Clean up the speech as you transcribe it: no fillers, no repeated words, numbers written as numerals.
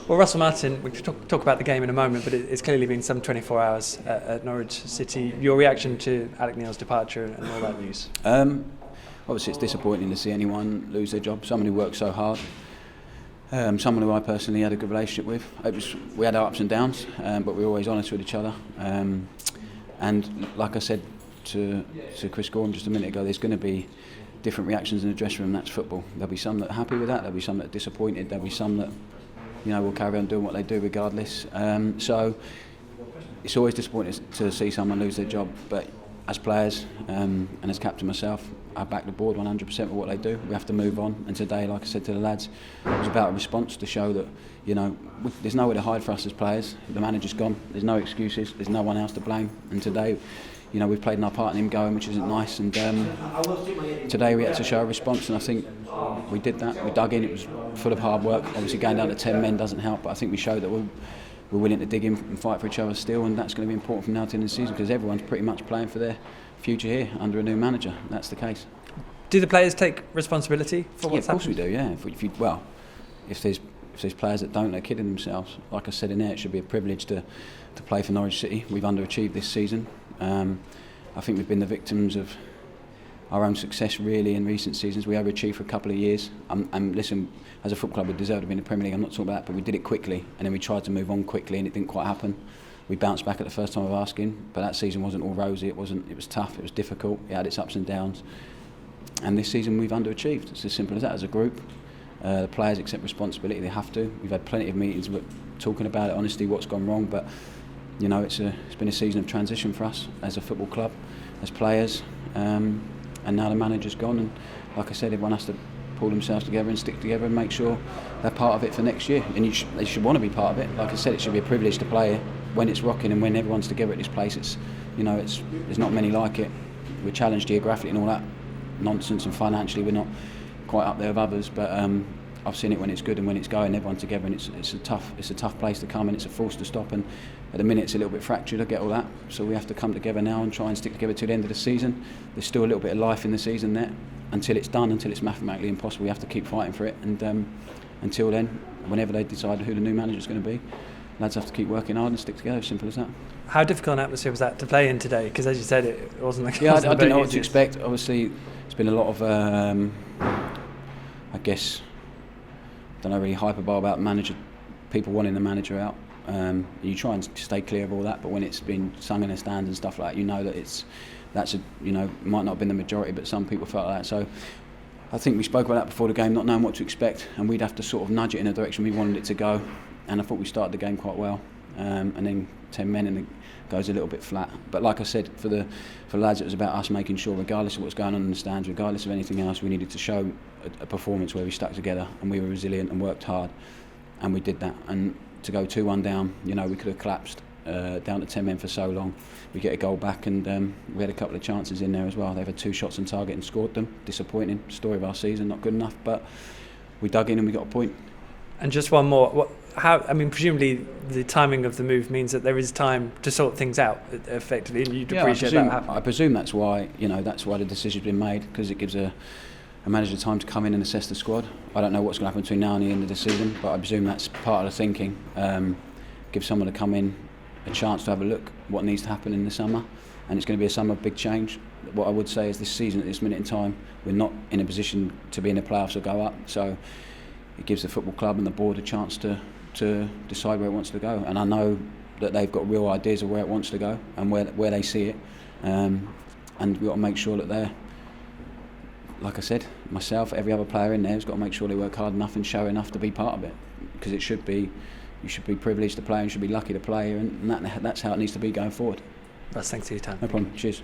Well, Russell Martin, we can talk about the game in a moment, but it's clearly been some 24 hours at Norwich City. Your reaction to Alec Neil's departure and all that news? Obviously, it's disappointing to see anyone lose their job. Someone who worked so hard. Someone who I personally had a good relationship with. We had our ups and downs, but we were always honest with each other. And like I said to Chris Gorham just a minute ago, there's going to be different reactions in the dressing room. That's football. There'll be some that are happy with that. There'll be some that are disappointed. There'll be some that, will carry on doing what they do regardless. So it's always disappointing to see someone lose their job. But as players and as captain myself, I back the board 100% with what they do. We have to move on. And today, like I said to the lads, it was about a response to show that, there's nowhere to hide for us as players. The manager's gone. There's no excuses. There's no one else to blame. And today, we've played our part in him going, which isn't nice. And today we had to show a response, and I think we did that. We dug in. It was full of hard work. Obviously, going down to 10 men doesn't help, but I think we showed that we're willing to dig in and fight for each other still, and that's going to be important from now to the end of the season because everyone's pretty much playing for their future here under a new manager. That's the case. Do the players take responsibility for what's happened? Of course we do. Yeah. If there's players that don't, they're kidding themselves. Like I said in there, it should be a privilege to play for Norwich City. We've underachieved this season. I think we've been the victims of our own success really in recent seasons. We overachieved for a couple of years. And listen, as a football club, we deserve to be in the Premier League. I'm not talking about that, but we did it quickly, and then we tried to move on quickly, and it didn't quite happen. We bounced back at the first time of asking, but that season wasn't all rosy. It was tough. It was difficult. It had its ups and downs. And this season we've underachieved. It's as simple as that. As a group, the players accept responsibility. They have to. We've had plenty of meetings talking about it, honestly, what's gone wrong. But it's been a season of transition for us as a football club, as players, and now the manager's gone. And like I said, everyone has to pull themselves together and stick together and make sure they're part of it for next year. And they should want to be part of it. Like I said, it should be a privilege to play here when it's rocking and when everyone's together at this place. There's not many like it. We're challenged geographically and all that nonsense, and financially we're not quite up there with others. But I've seen it when it's good and when it's going, everyone's together, and it's a tough place to come, and it's a force to stop. And at the minute it's a little bit fractured. I get all that, so we have to come together now and try and stick together to the end of the season. There's still a little bit of life in the season there. Until it's done, until it's mathematically impossible, we have to keep fighting for it. And until then, whenever they decide who the new manager's going to be, lads have to keep working hard and stick together. Simple as that. How difficult an atmosphere was that to play in today? Because as you said, it wasn't like I didn't know what to expect. Obviously, it's been a lot of, I guess, don't know, really hyperbole about people wanting the manager out. You try and stay clear of all that, but when it's been sung in the stands and stuff like that, that's might not have been the majority, but some people felt like that. So I think we spoke about that before the game, not knowing what to expect, and we'd have to sort of nudge it in the direction we wanted it to go. And I thought we started the game quite well, and then 10 men and it goes a little bit flat. But like I said, for the lads, it was about us making sure, regardless of what's going on in the stands, regardless of anything else, we needed to show a performance where we stuck together and we were resilient and worked hard, and we did that. And to go 2-1 down, we could have collapsed down to 10 men for so long. We get a goal back, and we had a couple of chances in there as well. They've had 2 shots on target and scored them. Disappointing. Story of our season, not good enough, but we dug in and we got a point. And just one more. Presumably the timing of the move means that there is time to sort things out effectively, and you'd appreciate that happening. I presume that's why the decision's been made, because it gives a manager time to come in and assess the squad. I don't know what's going to happen between now and the end of the season, but I presume that's part of the thinking. Give someone to come in a chance to have a look what needs to happen in the summer, and it's going to be a summer of big change. What I would say is this season, at this minute in time, we're not in a position to be in the playoffs or go up, so it gives the football club and the board a chance to decide where it wants to go. And I know that they've got real ideas of where it wants to go and where they see it, and we've got to make sure that they're, like I said, myself, every other player in there has got to make sure they work hard enough and show enough to be part of it, because you should be privileged to play and should be lucky to play, and that's how it needs to be going forward. Russ, thanks for your time. No problem. Cheers.